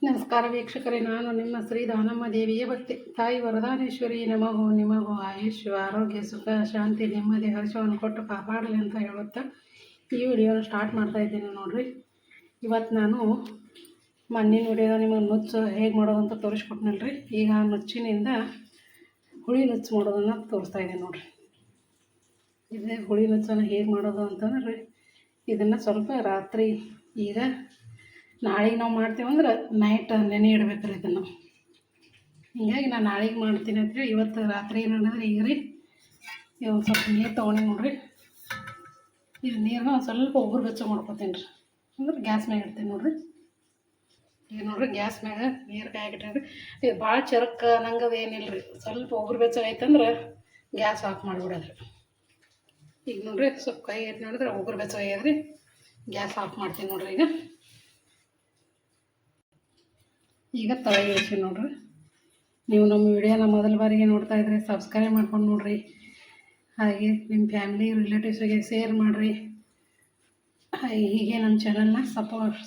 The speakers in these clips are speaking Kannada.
ನಮಸ್ಕಾರ ವೀಕ್ಷಕರೇ, ನಾನು ನಿಮ್ಮ ಶ್ರೀ ದಾನಮ್ಮ ದೇವಿಯ ಭಕ್ತಿ ತಾಯಿ ವರದಾನೇಶ್ವರಿ. ನಿಮಗೂ ಆಯುಷ್ಯ, ಆರೋಗ್ಯ, ಸುಖ, ಶಾಂತಿ, ನೆಮ್ಮದಿ, ಹರ್ಷವನ್ನು ಕೊಟ್ಟು ಕಾಪಾಡಲಿ ಅಂತ ಹೇಳುತ್ತಾ ಈ ವಿಡಿಯೋನ ಸ್ಟಾರ್ಟ್ ಮಾಡ್ತಾ ಇದ್ದೀನಿ. ನೋಡ್ರಿ, ಇವತ್ತು ನಾನು ಮಣ್ಣಿನ ವಿಡಿಯೋದ ನಿಮಗೆ ನುಚ್ಚು ಹೇಗೆ ಮಾಡೋದು ಅಂತ ತೋರಿಸ್ಕೊಟ್ನಲ್ರಿ. ಈಗ ನುಚ್ಚಿನಿಂದ ಹುಳಿ ನುಚ್ಚು ಮಾಡೋದನ್ನು ತೋರಿಸ್ತಾ ಇದ್ದೀನಿ. ನೋಡ್ರಿ, ಇದೇ ಹುಳಿ ನುಚ್ಚನ್ನು ಹೇಗೆ ಮಾಡೋದು ಅಂತಂದ್ರೆ ಇದನ್ನು ಸ್ವಲ್ಪ ರಾತ್ರಿ, ಈಗ ನಾಳೆಗೆ ನಾವು ಮಾಡ್ತೀವಂದ್ರೆ ನೈಟ್ ನೆನೆ ಇಡ್ಬೇಕು ರೀ ಇದನ್ನು. ಹೀಗಾಗಿ ನಾನು ನಾಳೆಗೆ ಮಾಡ್ತೀನಿ ಅಂತೇಳಿ ಇವತ್ತು ರಾತ್ರಿ ಏನಂದ್ರೆ ಈಗ ರೀ ಒಂದು ಸ್ವಲ್ಪ ನೀರು ತೊಗೊಂಡು ನೋಡ್ರಿ, ಇದು ನೀರನ್ನ ಒಂದು ಸ್ವಲ್ಪ ಉಗುರು ಬೆಚ್ಚ ಮಾಡ್ಕೊತೀನಿ ರೀ. ಅಂದ್ರೆ ಗ್ಯಾಸ್ ಮ್ಯಾಗ ಇಡ್ತೀನಿ ನೋಡ್ರಿ. ಈಗ ನೋಡ್ರಿ ಗ್ಯಾಸ್ ಮ್ಯಾಗ ನೀರು ಕಾಯಾಗಿಟ್ರಿ. ಇದು ಭಾಳ ಚರಕ ನಂಗದು ಏನಿಲ್ಲ ರೀ, ಸ್ವಲ್ಪ ಉಗುರು ಬೆಚ್ಚ ಆಯ್ತಂದ್ರೆ ಗ್ಯಾಸ್ ಆಫ್ ಮಾಡಿಬಿಡೋದ್ರಿ. ಈಗ ನೋಡ್ರಿ ಸ್ವಲ್ಪ ಕೈ ಎತ್ತು ನೋಡಿದ್ರೆ ಉಗುರು ಬೆಚ್ಚ ಆಗ್ಯದ್ರಿ, ಗ್ಯಾಸ್ ಆಫ್ ಮಾಡ್ತೀನಿ ನೋಡ್ರಿ. ಈಗ ತಲೆ ಇಳಿಸಿ ನೋಡ್ರಿ. ನೀವು ನಮ್ಮ ವಿಡಿಯೋನ ಮೊದಲ ಬಾರಿಗೆ ನೋಡ್ತಾ ಇದ್ರೆ ಸಬ್ಸ್ಕ್ರೈಬ್ ಮಾಡ್ಕೊಂಡು ನೋಡ್ರಿ, ಹಾಗೆ ನಿಮ್ಮ ಫ್ಯಾಮಿಲಿ ರಿಲೇಟಿವ್ಸಿಗೆ ಶೇರ್ ಮಾಡಿರಿ. ಹೀಗೆ ನಮ್ಮ ಚಾನಲ್ನ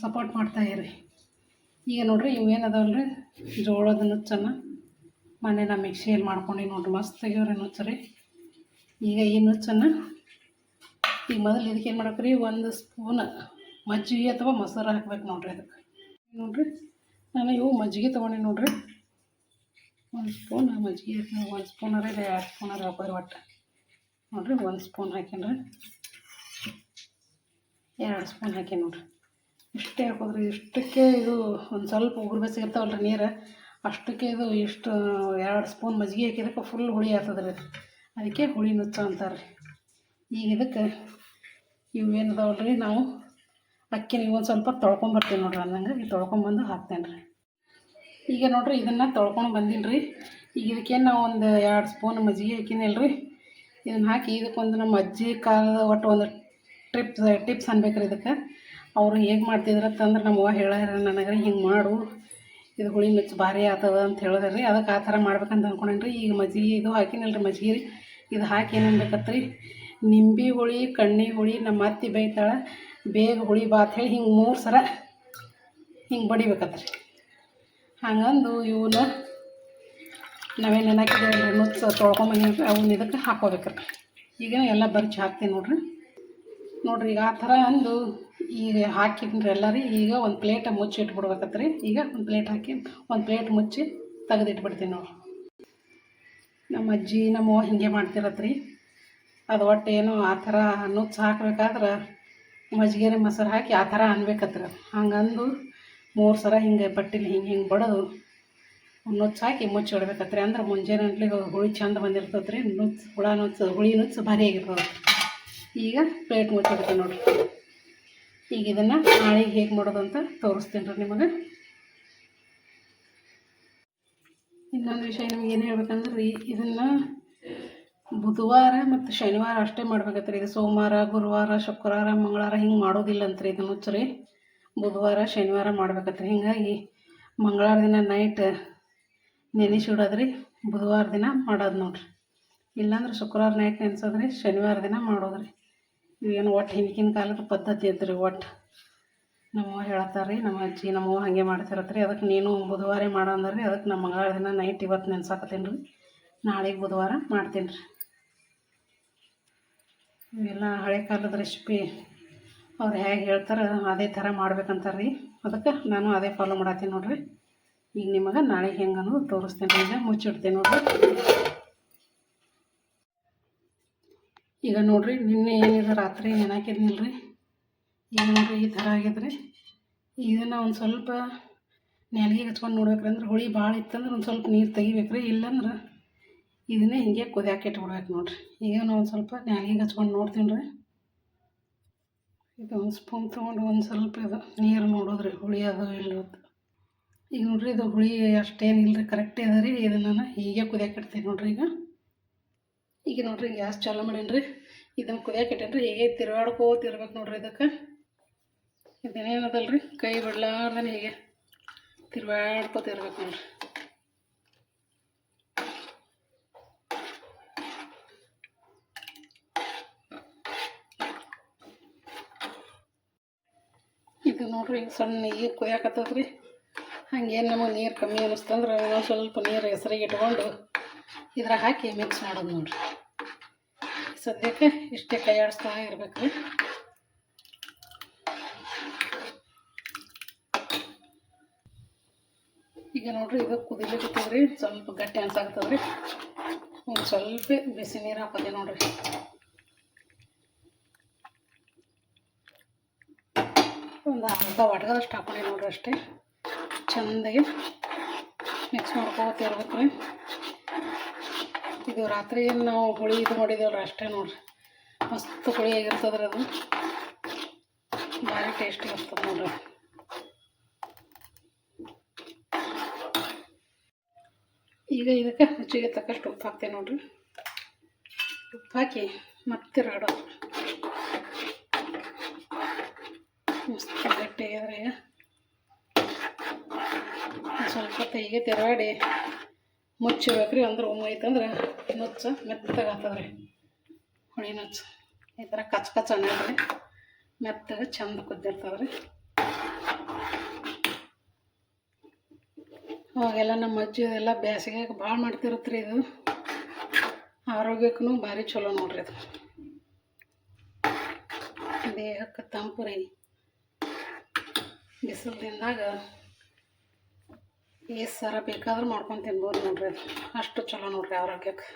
ಸಪೋರ್ಟ್ ಮಾಡ್ತಾ ಇರಿ. ಈಗ ನೋಡ್ರಿ ಇವೇನು ಅದಾವಲ್ರಿ, ಜೋಳದ ನುಚ್ಚನ್ನು ಮೊನ್ನೆ ನಾನು ಮಿಕ್ಸಿಯಲ್ಲಿ ಮಾಡ್ಕೊಂಡು ನೋಡ್ರಿ, ಮಸ್ತ್ ತೆಗಿಯೋರಿ ನುಚ್ಚು ರೀ. ಈಗ ಈ ನುಚ್ಚನ್ನು ಈಗ ಮೊದಲು ಇದಕ್ಕೆ ಏನು ಮಾಡಕ್ಕೆ ರೀ, 1 ಸ್ಪೂನ್ ಮಜ್ಜಿಗೆ ಅಥವಾ ಮೊಸರು ಹಾಕ್ಬೇಕು ನೋಡ್ರಿ. ಅದಕ್ಕೆ ನೋಡ್ರಿ ನಾನು ಇವು ಮಜ್ಜಿಗೆ ತೊಗೊಂಡು ನೋಡ್ರಿ, 1 ಸ್ಪೂನ್ ಮಜ್ಜಿಗೆ ಹಾಕಿ, 1 ಸ್ಪೂನರ ಇಲ್ಲ 2 ಸ್ಪೂನರ ಹಾಕೋರಿ. ಒಟ್ಟು ನೋಡ್ರಿ 1 ಸ್ಪೂನ್ ಹಾಕಿನ್ರಿ, 2 ಸ್ಪೂನ್ ಹಾಕಿ ನೋಡ್ರಿ, ಇಷ್ಟೇ ಹಾಕೋದ್ರಿ. ಇಷ್ಟಕ್ಕೆ ಇದು ಒಂದು ಸ್ವಲ್ಪ ಉಗುರು ಬೆಚ್ಚಗಿರ್ತಾವಲ್ರಿ ನೀರು, ಅಷ್ಟಕ್ಕೆ ಇದು ಇಷ್ಟು 2 ಸ್ಪೂನ್ ಮಜ್ಜಿಗೆ ಹಾಕಿದಕ್ಕೆ ಫುಲ್ ಹುಳಿ ಆಗ್ತದ್ರಿ. ಅದಕ್ಕೆ ಹುಳಿ ನುಚ್ಚು ಅಂತಾರೆ. ಈಗ ಇದಕ್ಕೆ ಇವೇನದಾವಲ್ರಿ, ನಾವು ಅಕ್ಕಿನ ಒಂದು ಸ್ವಲ್ಪ ತೊಳ್ಕೊಂಬರ್ತೀವಿ ನೋಡ್ರಿ. ಅಂದಂಗೆ ಈಗ ತೊಳ್ಕೊಂಬಂದು ಹಾಕ್ತೇನೆ ರೀ. ಈಗ ನೋಡ್ರಿ ಇದನ್ನು ತೊಳ್ಕೊಂಡು ಬಂದೀನಿ ರೀ. ಈಗ ಇದಕ್ಕೇನು ನಾವು ಒಂದು 2 ಸ್ಪೂನ್ ಮಜ್ಜಿಗೆ ಹಾಕಿನಲ್ರಿ, ಇದನ್ನು ಹಾಕಿ ಇದಕ್ಕೊಂದು ನಮ್ಮ ಅಜ್ಜಿ ಕಾಲದ ಒಟ್ಟು ಒಂದು ಟಿಪ್ಸ್ ಅನ್ಬೇಕ್ರಿ. ಇದಕ್ಕೆ ಅವರು ಹೇಗೆ ಮಾಡ್ತಿದ್ರಂತಂದ್ರೆ ನಮ್ಮವ್ವ ಹೇಳ್ಯಾರ ನನಗೆ, ಹಿಂಗೆ ಮಾಡು ಇದು ಹುಳಿ ನುಚ್ಚು ಭಾರಿ ಆಗ್ತದ ಅಂತ ಹೇಳಿದ್ರಿ ರೀ. ಅದಕ್ಕೆ ಆ ಥರ ಮಾಡ್ಬೇಕಂತ ಅಂದ್ಕೊಂಡೇನಿ ರೀ. ಈಗ ಮಜ್ಜಿಗೆ ಇದು ಹಾಕಿನಲ್ರಿ, ಮಜ್ಜಿಗೆ ರೀ ಇದು ಹಾಕಿ ಏನು ಅನ್ಬೇಕತ್ರಿ, ನಿಂಬೆ ಹುಳಿ, ಕಣ್ಣಿ ಹುಳಿ, ನಮ್ಮ ಅತ್ತಿ ಬೈತಾಳೆ ಬೇಗ ಹುಳಿ ಬಾತ್ ಹೇಳಿ ಹಿಂಗೆ 3 ಸಲ ಹಿಂಗೆ ಬಡಿಬೇಕತ್ರಿ. ಹಂಗಂದು ಇವನ್ನ ನಾವೇನು ನೆನಾಕಿದ್ದೇವೆ ನುಚ್ಚು ತೊಳ್ಕೊಂಬಂದಿನ್ರಿ, ಅವನ್ನ ಇದಕ್ಕೆ ಹಾಕೋಬೇಕ್ರಿ. ಈಗ ಎಲ್ಲ ಬರ್ಚಿ ಹಾಕ್ತೀನಿ ನೋಡ್ರಿ. ಈಗ ಆ ಥರ ಅಂದು ಈಗ ಹಾಕಿದ್ರಿ ಎಲ್ಲ ರೀ. ಈಗ ಒಂದು ಪ್ಲೇಟ್ ಮುಚ್ಚಿ ಇಟ್ಬಿಡ್ಬೇಕತ್ರಿ. ಈಗ ಒಂದು ಪ್ಲೇಟ್ ಹಾಕಿ ಒಂದು ಪ್ಲೇಟ್ ಮುಚ್ಚಿ ತೆಗೆದಿಟ್ಬಿಡ್ತೀನಿ ನೋಡ್ರಿ. ನಮ್ಮ ಅಜ್ಜಿ ನಮ್ಮವ್ವ ಹಿಂಗೆ ಮಾಡ್ತಿರತ್ರಿ. ಅದು ಒಟ್ಟು ಏನು ಆ ಥರ ನುಚ್ಚು ಹಾಕ್ಬೇಕಾದ್ರೆ ಮಜ್ಜಿಗೆ ಮೊಸರು ಹಾಕಿ ಆ ಥರ ಅನ್ಬೇಕತ್ರಿ. ಹಂಗಂದು 3 ಸಲ ಹಿಂಗೆ ಬಟ್ಟಿಲಿ ಹಿಂಗೆ ಬಡದು ನುಚ್ಚು ಹಾಕಿ ಮುಚ್ಚಿ ಇಡ್ಬೇಕತ್ರಿ. ಅಂದ್ರೆ ಮುಂಜಾನೆ ಗಂಟ್ಲಿಗೆ ಹುಳಿ ಚಂದ ಬಂದಿರ್ತದೆ ರೀ. ಹುಳಿ ನುಚ್ಚು ಭಾರಿ ಆಗಿರ್ತದೆ. ಈಗ ಪ್ಲೇಟ್ ಮುಚ್ಚಿಡ್ತೀನಿ ನೋಡಿರಿ. ಈಗ ಇದನ್ನು ನಾಳೆಗೆ ಹೇಗೆ ಮಾಡೋದು ಅಂತ ತೋರಿಸ್ತೀನಿ ರೀ ನಿಮಗೆ. ಇನ್ನೊಂದು ವಿಷಯ ನಿಮ್ಗೆ ಏನು ಹೇಳ್ಬೇಕಂದ್ರೆ ರೀ, ಇದನ್ನು ಬುಧವಾರ ಮತ್ತು ಶನಿವಾರ ಅಷ್ಟೇ ಮಾಡ್ಬೇಕತ್ರಿ. ಇದು ಸೋಮವಾರ, ಗುರುವಾರ, ಶುಕ್ರವಾರ, ಮಂಗಳವಾರ ಹಿಂಗೆ ಮಾಡೋದಿಲ್ಲ ಅಂತ್ರಿ. ಇದು ನುಚ್ಚು ರೀ ಬುಧವಾರ ಶನಿವಾರ ಮಾಡ್ಬೇಕತ್ರಿ. ಹೀಗಾಗಿ ಮಂಗಳವಾರ ದಿನ ನೈಟ್ ನೆನೆಸಿಡೋದ್ರಿ, ಬುಧವಾರ ದಿನ ಮಾಡೋದು ನೋಡ್ರಿ. ಇಲ್ಲಾಂದ್ರೆ ಶುಕ್ರವಾರ ನೈಟ್ ನೆನೆಸೋದ್ರಿ, ಶನಿವಾರ ದಿನ ಮಾಡೋದ್ರಿ. ಇವೇನು ಒಟ್ಟು ಹಿಂದಿನ ಕಾಲದ ಪದ್ಧತಿ ಇದ್ರಿ. ಒಟ್ಟು ನಮ್ಮವ್ವ ಹೇಳ್ತಾರೆ ರೀ, ನಮ್ಮ ಅಜ್ಜಿ ನಮ್ಮವ್ವ ಹಾಗೆ ಮಾಡ್ತಿರತ್ರಿ. ಅದಕ್ಕೆ ನೀನು ಬುಧವಾರ ಮಾಡೋ ಅಂದ್ರಿ. ಅದಕ್ಕೆ ನಮ್ಮ ಮಂಗಳವಾರ ದಿನ ನೈಟ್ ಇವತ್ತು ನೆನ್ಸಾಕತ್ತೀನಿ ರೀ, ನಾಳೆಗೆ ಬುಧವಾರ ಮಾಡ್ತೀನಿ ರೀ. ಇವೆಲ್ಲ ಹಳೆ ಕಾಲದ ರೆಸಿಪಿ ಅವ್ರು ಹೇಗೆ ಹೇಳ್ತಾರೆ ಅದೇ ಥರ ಮಾಡ್ಬೇಕಂತಾರೆ ರೀ. ಅದಕ್ಕೆ ನಾನು ಅದೇ ಫಾಲೋ ಮಾಡತ್ತೀನಿ ನೋಡ್ರಿ. ಈಗ ನಿಮಗೆ ನಾಳೆ ಹೆಂಗೆ ಅನ್ನೋದು ತೋರಿಸ್ತೇನೆ ರೀ. ಈಗ ಮುಚ್ಚಿಡ್ತೀನಿ ನೋಡ್ರಿ. ಈಗ ನೋಡ್ರಿ, ನಿನ್ನೆ ಏನಿದೆ ರಾತ್ರಿ ನೆನಾಕಿದ್ನಿಲ್ಲ ರೀ. ಈಗ ನೋಡ್ರಿ ಈ ಥರ ಆಗಿದ್ರಿ. ಇದನ್ನು ಒಂದು ಸ್ವಲ್ಪ ನೆಲಗಿಗೆ ಹಚ್ಕೊಂಡು ನೋಡ್ಬೇಕ್ರಿ. ಅಂದ್ರೆ ಹುಳಿ ಭಾಳ ಇತ್ತಂದ್ರೆ ಒಂದು ಸ್ವಲ್ಪ ನೀರು ತೆಗಿಬೇಕ್ರಿ. ಇಲ್ಲಂದ್ರೆ ಇದನ್ನೇ ಹಿಂಗೆ ಕುದಿಯಾಕೆ ಇಟ್ಬಿಡ್ಬೇಕು ನೋಡ್ರಿ. ಈಗ ನಾವು ಒಂದು ಸ್ವಲ್ಪ ನೆಲಗಿಗೆ ಹಚ್ಕೊಂಡು ನೋಡ್ತೀನಿ ರೀ. ಇದು 1 ಸ್ಪೂನ್ ತೊಗೊಂಡು ಒಂದು ಸ್ವಲ್ಪ ಇದು ನೀರು ನೋಡೋದ್ರಿ ಹುಳಿ ಅದು ಇಲ್ಲ. ಈಗ ನೋಡ್ರಿ ಇದು ಹುಳಿ ಅಷ್ಟೇನಿಲ್ಲ ರೀ, ಕರೆಕ್ಟೇ ಅದ ರೀ. ಇದನ್ನು ನಾನು ಹೀಗೆ ಕುದಿಯಾಕೆ ಇಡ್ತೀನಿ ನೋಡ್ರಿ. ಈಗ ನೋಡ್ರಿ ಗ್ಯಾಸ್ ಚಾಲು ಮಾಡೀನಿ ರೀ. ಇದನ್ನು ಕುದಿಯಾಕೆ ಇಟ್ಟೇನಿ ರೀ. ಹೇಗೆ ತಿರ್ಗಾಡ್ಕೋತಿರ್ಬೇಕು ನೋಡ್ರಿ. ಇದೇನೇನದಲ್ಲ ರೀ, ಕೈ ಬಿಡ್ಲಾರ್ದೇ ಹೀಗೆ ತಿರ್ಗಾಡ್ಕೋತಿರ್ಬೇಕು ನೋಡ್ರಿ. ಇದು ನೋಡ್ರಿ ಈಗ ಸಣ್ಣ ಈಗ ಕೊಯ್ಯಾಕತ್ತದ್ರಿ. ಹಂಗೇನು ನಮಗೆ ನೀರು ಕಮ್ಮಿ ಅನ್ನಿಸ್ತಂದ್ರೆ ಇನ್ನೊಂದು ಸ್ವಲ್ಪ ನೀರು ಹೆಸರಿಗೆ ಇಟ್ಕೊಂಡು ಇದ್ರಾಗ ಹಾಕಿ ಮಿಕ್ಸ್ ಮಾಡೋದು ನೋಡಿರಿ. ಸದ್ಯಕ್ಕೆ ಇಷ್ಟೇ ಕೈ ಆಡಿಸ್ತಾ ಇರ್ಬೇಕು ರೀ. ಈಗ ನೋಡಿರಿ ಇದು ಕುದಿಲಿಕ್ಕತ್ತದ್ರಿ, ಸ್ವಲ್ಪ ಗಟ್ಟಿ ಅನ್ಸಾಗ್ತದೆ ರೀ. ಒಂದು ಸ್ವಲ್ಪ ಬಿಸಿ ನೀರು ಹಾಕೋದೆ ನೋಡಿರಿ. ಒಂದು ಅರ್ಧ ಒಡ್ಗದಷ್ಟು ಹಾಕೊಂಡೆ ನೋಡ್ರಿ ಅಷ್ಟೇ. ಚೆಂದಾಗಿ ಮಿಕ್ಸ್ ಮಾಡ್ಕೋತಿರ್ಬೇಕು ರೀ. ಇದು ರಾತ್ರಿ ಏನು ನಾವು ಹುಳಿ ಇದು ಮಾಡಿದೇವಲ್ಲ ಅಷ್ಟೇ ನೋಡಿರಿ, ಮಸ್ತ್ ಹುಳಿಯಾಗಿರ್ತದೆ ರೀ. ಅದು ಭಾರಿ ಟೇಸ್ಟಿ ಇರ್ತದೆ ನೋಡಿರಿ. ಈಗ ಇದಕ್ಕೆ ರುಚಿಗೆ ತಕ್ಕಷ್ಟು ಉಪ್ಪು ಹಾಕ್ತೇವೆ ನೋಡಿರಿ. ಉಪ್ಪು ಹಾಕಿ ಮತ್ತೆ ರಗಡೋದು. ಮಸ್ತ್ ಗಟ್ಟಿ ಆಗಿದ್ರೆ ಈಗ ಸ್ವಲ್ಪ ಕೈಗೆ ತೆರವಾಡಿ ಮುಚ್ಚಿಬೇಕ್ರಿ. ಅಂದ್ರೆ ಉಮ್ಮೈತಂದ್ರೆ ನುಚ್ಚು ಮೆತ್ತಗಾಗ್ತದೆ ರೀ. ಹುಳಿ ನುಚ್ಚು ಈ ಥರ ಕಚ್ ಕಚ್ ಅನ್ನೋದ್ರಿ, ಮೆತ್ತಗೆ ಚಂದ ಕುದ್ದಿರ್ತದೆ ರೀ. ಅವಾಗೆಲ್ಲ ನಮ್ಮ ಅಜ್ಜಿ ಎಲ್ಲ ಬೇಸಿಗೆಗೆ ಭಾಳ ಮಾಡ್ತಿರುತ್ತೆ ರೀ. ಇದು ಆರೋಗ್ಯಕ್ಕೂ ಭಾರಿ ಚಲೋ ನೋಡ್ರಿ. ಅದು ದೇಹಕ್ಕೆ ತಂಪು ರೀ. ಬಿಸಿಲಿಂದಾಗ ಎಷ್ಟು ಸರ ಬೇಕಾದ್ರೂ ಮಾಡ್ಕೊಂಡು ತಿನ್ಬೋದು ನೋಡ್ರಿ. ಅದು ಅಷ್ಟು ಚಲೋ ನೋಡ್ರಿ ಆರೋಗ್ಯಕ್ಕೆ.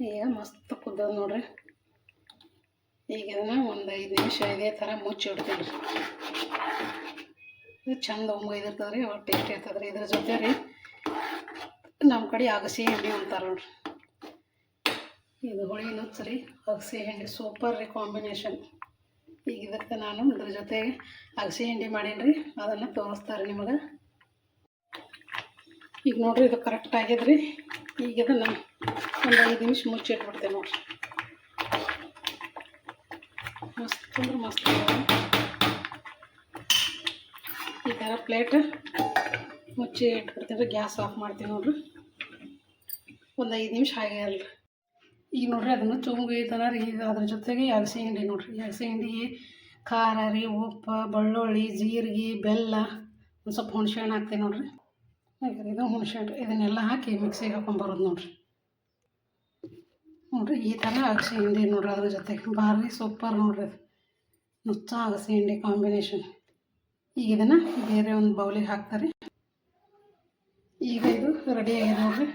ಈಗ ಮಸ್ತ್ ಕುದ್ದದ ನೋಡ್ರಿ. ಈಗ ಇದನ್ನು ಒಂದು 5 ನಿಮಿಷ ಇದೇ ಥರ ಮುಚ್ಚಿ ಇಡ್ತೀನಿ ರೀ. ಇದು ಚಂದ ಒಯ್ದಿರ್ತದೆ ರೀ, ಅವಾಗ ಟೇಸ್ಟ್ ಇರ್ತದೆ ರೀ. ಇದ್ರ ಜೊತೆ ರೀ ನಮ್ಮ ಕಡೆ ಅಗಸೆ ಹಿಂಡಿ ಅಂತಾರೆ ನೋಡ್ರಿ. ಇದು ಹುಳಿ ನುಚ್ಚು ರೀ, ಅಗಸೆ ಹಿಂಡಿ ಸೂಪರ್ ರೀ ಕಾಂಬಿನೇಷನ್. ಈಗ ಇದಕ್ಕೆ ನಾನು ಇದ್ರ ಜೊತೆಗೆ ಅಗಸೆ ಹಿಂಡಿ ಮಾಡೀನಿ ರೀ, ಅದನ್ನು ತೋರಿಸ್ತಾರೆ ನಿಮಗೆ. ಈಗ ನೋಡಿರಿ ಇದು ಕರೆಕ್ಟ್ ಆಗ್ಯದ್ರಿ. ಈಗ ಇದನ್ನು ಒಂದು 5 ನಿಮಿಷ ಮುಚ್ಚಿಟ್ಬಿಡ್ತೇವೆ ನೋಡಿರಿ. ಮಸ್ತ್ ಅಂದ್ರೆ ಮಸ್ತ್. ಈ ಥರ ಪ್ಲೇಟ್ ಮುಚ್ಚಿ ಇಟ್ಬಿಡ್ತೀನಿ ರೀ. ಗ್ಯಾಸ್ ಆಫ್ ಮಾಡ್ತೀನಿ ನೋಡಿರಿ. ಒಂದು 5 ನಿಮಿಷ ಹಾಗೆ ಅಲ್ರಿ. ಈಗ ನೋಡಿರಿ ಅದನ್ನು ಚುಂಗೈತನ ರೀ. ಅದ್ರ ಜೊತೆಗೆ ಅಗಸೆ ಹಿಂಡಿ ನೋಡಿರಿ. ಅಗಸೆ ಹಿಂಡಿಗೆ ಖಾರ ರೀ, ಉಪ್ಪು, ಬೆಳ್ಳುಳ್ಳಿ, ಜೀರಿಗೆ, ಬೆಲ್ಲ, ಒಂದು ಸ್ವಲ್ಪ ಹುಣಸೆ ಹಣ್ಣು ಹಾಕ್ತೀನಿ ನೋಡಿರಿ. ಹಾಗೆ ಇದು ಹುಣಸೆ ಹಣ್ಣು ಇದನ್ನೆಲ್ಲ ಹಾಕಿ ಮಿಕ್ಸಿಗೆ ಹಾಕೊಂಬರೋದು ನೋಡಿರಿ. ನೋಡಿರಿ ಈ ಥರ ಅಗಸೆ ಹಿಂಡಿ ನೋಡಿರಿ. ಅದ್ರ ಜೊತೆಗೆ ಭಾರಿ ಸೂಪರ್ ನೋಡಿರಿ. ಅದು ನುಚ್ಚ ಅಗಸೆ ಹಿಂಡಿ ಕಾಂಬಿನೇಷನ್. ಈಗ ಇದನ್ನು ಬೇರೆ ಒಂದು ಬೌಲಿಗೆ ಹಾಕ್ತಾರೆ. ಈಗ ಇದು ರೆಡಿ ಆಗಿದೆ ನೋಡಿರಿ.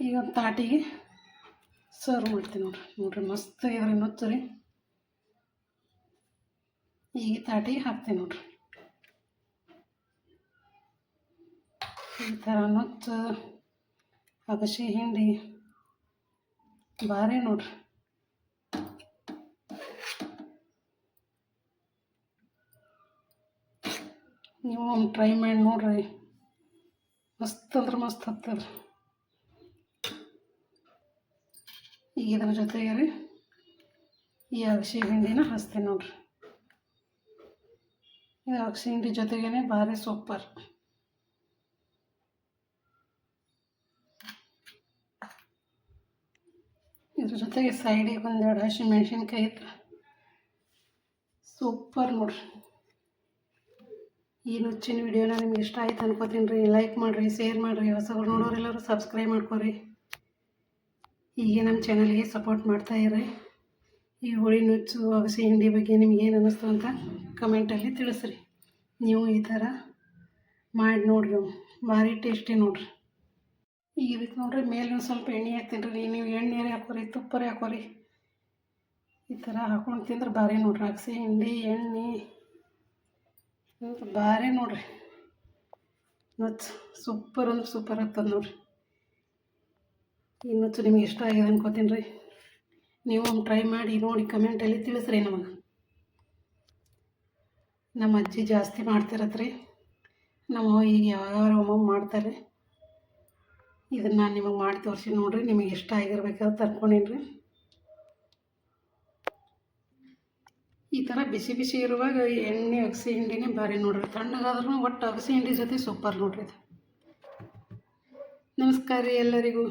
ಈಗ ಒಂದು ತಾಟಿಗೆ ಸರ್ವ್ ಮಾಡ್ತೀನಿ ನೋಡಿರಿ. ಮಸ್ತ್ ಆಗಿದ್ರೆ ನುಚ್ಚು ರೀ. ಈಗ ತಾಟಿಗೆ ಹಾಕ್ತೀನಿ ನೋಡಿರಿ. ಈ ಥರ ನುಚ್ಚು ಅಗಸೆ ಹಿಂಡಿ ಭಾರಿ ನೋಡಿರಿ. ನೀವು ಒಂದು ಟ್ರೈ ಮಾಡಿ ನೋಡಿರಿ. ಮಸ್ತ್ ಅಂದ್ರೆ ಮಸ್ತ್ ಹತ್ತದ. ಈಗ ಇದ್ರ ಜೊತೆಗೆ ರೀ ಈ ಅಗಸೆ ಹಿಂಡಿನ ಹಚ್ತೀನಿ ನೋಡಿರಿ. ಇದು ಅಗಸೆ ಹಿಂಡಿ ಜೊತೆಗೇ ಭಾರಿ ಸೂಪರ್. ಇದ್ರ ಜೊತೆಗೆ ಸೈಡಿಗೆ ಒಂದೆರಡು ಹಸಿಮೆಣ್ಸಿನ್ಕಾಯಿ ಇತ್ತು, ಸೂಪರ್ ನೋಡಿರಿ. ಈ ನುಚ್ಚಿನ ವಿಡಿಯೋನ ನಿಮ್ಗೆ ಇಷ್ಟ ಆಯ್ತು ಅನ್ಕೋತೀನಿ ರೀ. ಲೈಕ್ ಮಾಡಿರಿ, ಶೇರ್ ಮಾಡಿರಿ. ಹೊಸಬ್ರು ನೋಡೋರೆಲ್ಲರೂ ಸಬ್ಸ್ಕ್ರೈಬ್ ಮಾಡ್ಕೊರಿ. ಹೀಗೆ ನಮ್ಮ ಚಾನಲ್ಗೆ ಸಪೋರ್ಟ್ ಮಾಡ್ತಾಯಿರಿ. ಈ ಹುಳಿ ನುಚ್ಚು ಅಗಸೆ ಹಿಂಡಿ ಬಗ್ಗೆ ನಿಮ್ಗೇನು ಅನ್ನಿಸ್ತು ಅಂತ ಕಮೆಂಟಲ್ಲಿ ತಿಳಿಸ್ರಿ. ನೀವು ಈ ಥರ ಮಾಡಿ ನೋಡಿರಿ, ಭಾರಿ ಟೇಸ್ಟಿ ನೋಡಿರಿ. ಈಗ ಇದಕ್ಕೆ ನೋಡಿರಿ ಮೇಲೆ ಒಂದು ಸ್ವಲ್ಪ ಎಣ್ಣೆ ಹಾಕ್ತೀನಿ ರೀ. ನೀವು ಎಣ್ಣೆ ಹಾಕೋರಿ, ತುಪ್ಪರೇ ಹಾಕೋರಿ. ಈ ಥರ ಹಾಕೊಂಡು ತಿಂದ್ರೆ ಭಾರಿ ನೋಡಿರಿ. ಅಗಸೆ ಹಿಂಡಿ ಎಣ್ಣೆ ಭಾರಿ ನೋಡಿರಿ. ನುಚ್ಚು ಸೂಪರ್ ಅಂದ್ರೆ ಸೂಪರ್ ಆಗ್ತದೆ ನೋಡಿರಿ. ಈ ನುಚ್ಚು ನಿಮ್ಗೆ ಇಷ್ಟ ಆಗಿದೆ ಅನ್ಕೋತೀನಿ ರೀ. ನೀವು ಒಂದು ಟ್ರೈ ಮಾಡಿ ನೋಡಿ ಕಮೆಂಟಲ್ಲಿ ತಿಳಿಸ್ರಿ ನಮಗೆ. ನಮ್ಮ ಅಜ್ಜಿ ಜಾಸ್ತಿ ಮಾಡ್ತಿರತ್ತೆ ರೀ. ನಮ್ಮ ಈಗ ಯಾವಾಗ ಒಮ್ಮೊಮ್ಮೆ ಮಾಡ್ತಾರೆ. ಇದನ್ನು ನಾನು ನಿಮಗೆ ಮಾಡಿ ತೋರಿಸಿ ನೋಡಿರಿ. ನಿಮಗೆ ಇಷ್ಟ ಆಗಿರ್ಬೇಕಾದ್ರೆ ತರ್ಕೊಂಡೀನಿ ರೀ. ಈ ಥರ ಬಿಸಿ ಬಿಸಿ ಇರುವಾಗ ಎಣ್ಣೆ ಅಗಸೆ ಹಿಂಡಿನೇ ಭಾರಿ ನೋಡಿರಿ. ತಣ್ಣಗಾದ್ರೂ ಒಟ್ಟು ಅಗಸೆ ಹಿಂಡಿ ಜೊತೆ ಸೂಪರ್ ನೋಡಿರಿ ಇದು. ನಮಸ್ಕಾರ ರೀ ಎಲ್ಲರಿಗೂ.